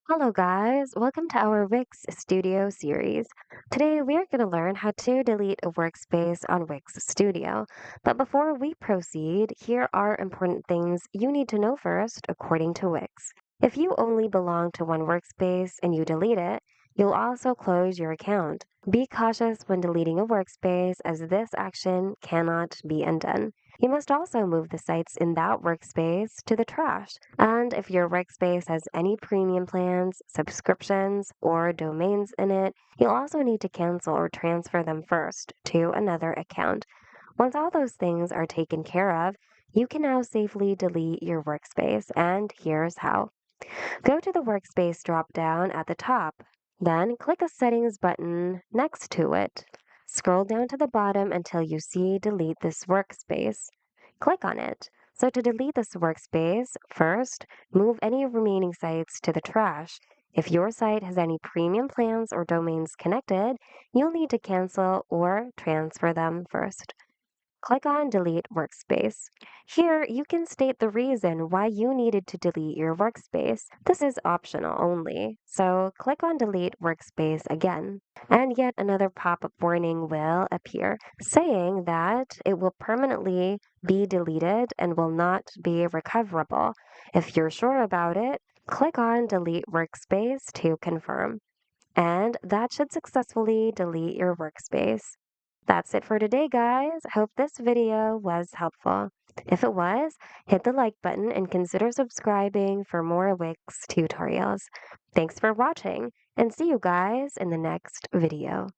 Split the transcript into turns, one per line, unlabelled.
Hello, guys. Welcome to our Wix Studio series. Today, we are going to learn how to delete a workspace on Wix Studio. But before we proceed, here are important things you need to know first according to Wix. If you only belong to one workspace and you delete it, you'll also close your account. Be cautious when deleting a workspace, as this action cannot be undone. You must also move the sites in that workspace to the trash. And if your workspace has any premium plans, subscriptions, or domains in it, you'll also need to cancel or transfer them first to another account. Once all those things are taken care of, you can now safely delete your workspace, and here's how. Go to the Workspace drop-down at the top. Then click a Settings button next to it. Scroll down to the bottom until you see Delete this workspace. Click on it. So to delete this workspace, first, move any remaining sites to the trash. If your site has any premium plans or domains connected, you'll need to cancel or transfer them first. Click on Delete Workspace. Here, you can state the reason why you needed to delete your workspace. This is optional only, so click on Delete Workspace again. And yet another pop-up warning will appear, saying that it will permanently be deleted and will not be recoverable. If you're sure about it, click on Delete Workspace to confirm and that should successfully delete your workspace. That's it for today, guys. Hope this video was helpful. If it was, hit the like button and consider subscribing for more Wix tutorials. Thanks for watching, and see you guys in the next video.